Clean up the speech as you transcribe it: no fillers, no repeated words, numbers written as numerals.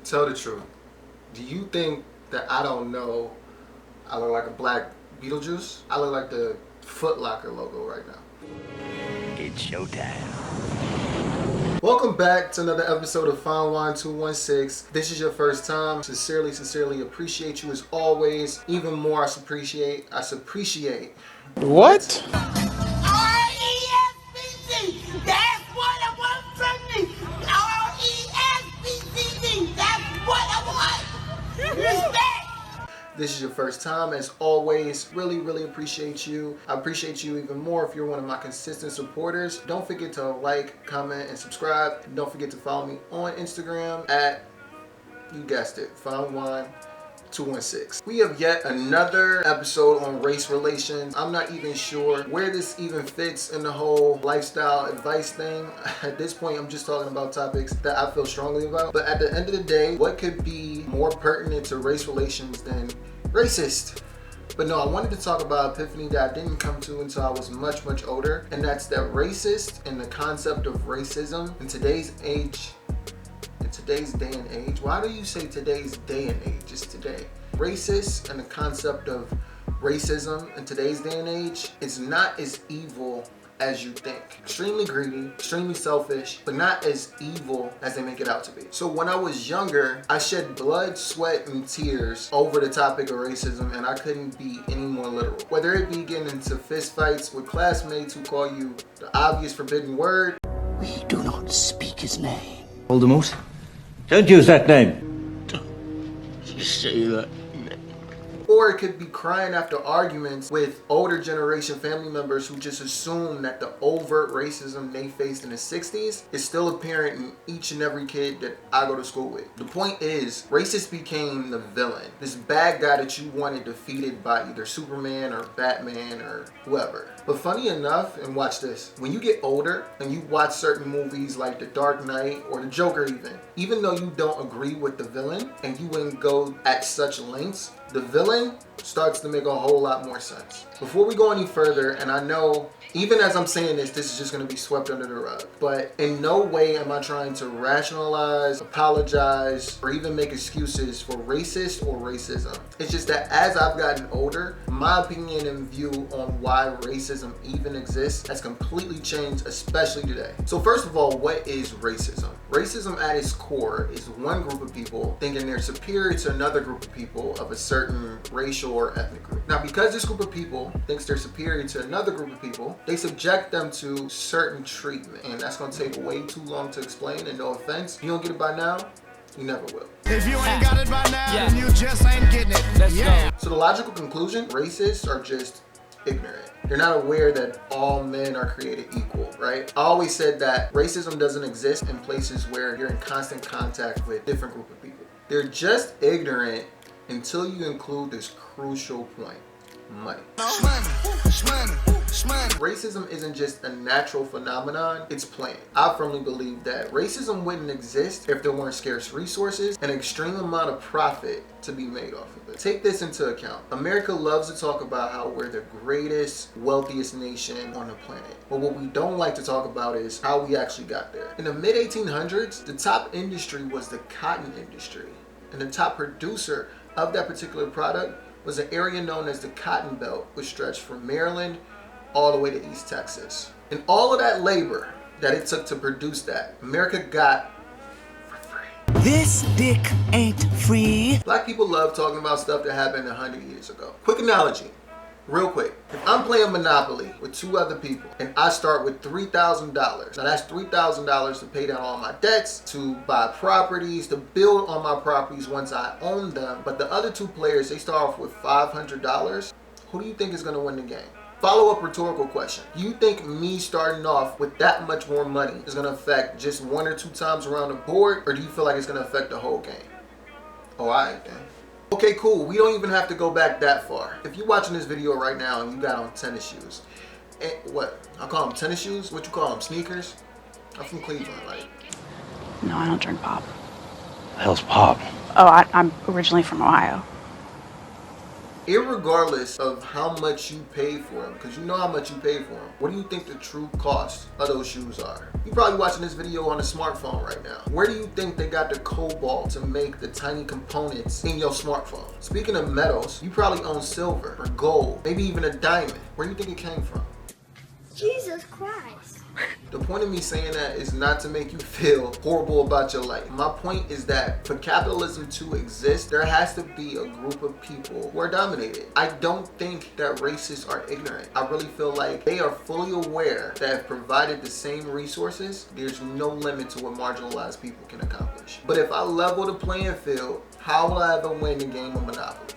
Tell the truth. Do you think that I don't know I look like a black Beetlejuice? I look like the Foot Locker logo right now. It's showtime. Welcome back to another episode of Fine Wine 216. This is your first time. Sincerely appreciate you as always. Even more, I appreciate. What? R-E-S-P-C. That's what I want from me. R-E-S-P-C-D. That's what I want. Respect. This is your first time, as always. Really appreciate you. I appreciate you even more if you're one of my consistent supporters. Don't forget to like, comment, and subscribe. And don't forget to follow me on Instagram at, you guessed it, FineWine216. We have yet another episode on race relations. I'm not even sure where this even fits in the whole lifestyle advice thing. At this point, I'm just talking about topics that I feel strongly about. But at the end of the day, what could be more pertinent to race relations than racist? But no, I wanted to talk about epiphany that I didn't come to until I was much older, and that's that racist and the concept of racism in today's age, in today's day and age. Why do you say today's day and age? It's today. Racist and the concept of racism in today's day and age is not as evil as you think. Extremely greedy, extremely selfish, but not as evil as they make it out to be. So when I was younger, I shed blood, sweat, and tears over the topic of racism, and I couldn't be any more literal. Whether it be getting into fist fights with classmates who call you the obvious forbidden word. We do not speak his name. Voldemort, don't use that name. Don't say that. Or it could be crying after arguments with older generation family members who just assume that the overt racism they faced in the 60s is still apparent in each and every kid that I go to school with. The point is, racist became the villain. This bad guy that you wanted defeated by either Superman or Batman or whoever. But funny enough, and watch this, when you get older and you watch certain movies like The Dark Knight or The Joker even though you don't agree with the villain and you wouldn't go at such lengths, the villain starts to make a whole lot more sense. Before we go any further, and I know even as I'm saying this is just going to be swept under the rug, but in no way am I trying to rationalize, apologize, or even make excuses for racist or racism. It's just that as I've gotten older, my opinion and view on why racism even exists has completely changed, especially today. So first of all, what is racism? Racism at its core is one group of people thinking they're superior to another group of people of a certain racial or ethnic group. Now, because this group of people thinks they're superior to another group of people, they subject them to certain treatment. And that's going to take way too long to explain, and no offense, if you don't get it by now, you never will. If you ain't got it by now, then you just ain't getting it. Let's go. So the logical conclusion, racists are just ignorant. They're not aware that all men are created equal, right? I always said that racism doesn't exist in places where you're in constant contact with different group of people. They're just ignorant until you include this crucial point: money. Racism isn't just a natural phenomenon, it's planned. I firmly believe that racism wouldn't exist if there weren't scarce resources and an extreme amount of profit to be made off of it. Take this into account. America loves to talk about how we're the greatest, wealthiest nation on the planet. But what we don't like to talk about is how we actually got there. In the mid-1800s, the top industry was the cotton industry. And the top producer of that particular product was an area known as the Cotton Belt, which stretched from Maryland all the way to East Texas. And all of that labor that it took to produce that, America got for free. This dick ain't free. Black people love talking about stuff that happened 100 years ago. Quick analogy, real quick. If I'm playing Monopoly with two other people and I start with $3,000, now that's $3,000 to pay down all my debts, to buy properties, to build on my properties once I own them. But the other two players, they start off with $500. Who do you think is going to win the game? Follow-up rhetorical question. Do you think me starting off with that much more money is going to affect just one or two times around the board, or do you feel like it's going to affect the whole game? Oh, alright then. Okay, cool. We don't even have to go back that far. If you're watching this video right now and you got on tennis shoes, what? I call them tennis shoes? What you call them? Sneakers? I'm from Cleveland, like. No, I don't drink pop. The hell's pop? Oh, I'm originally from Ohio. Irregardless of how much you pay for them, because you know how much you pay for them, what do you think the true cost of those shoes are? You're probably watching this video on a smartphone right now. Where do you think they got the cobalt to make the tiny components in your smartphone? Speaking of metals, you probably own silver or gold, maybe even a diamond. Where do you think it came from? Jesus Christ. The point of me saying that is not to make you feel horrible about your life. My point is that for capitalism to exist, there has to be a group of people who are dominated. I don't think that racists are ignorant. I really feel like they are fully aware that if provided the same resources, there's no limit to what marginalized people can accomplish. But if I level the playing field, how will I ever win the game of Monopoly?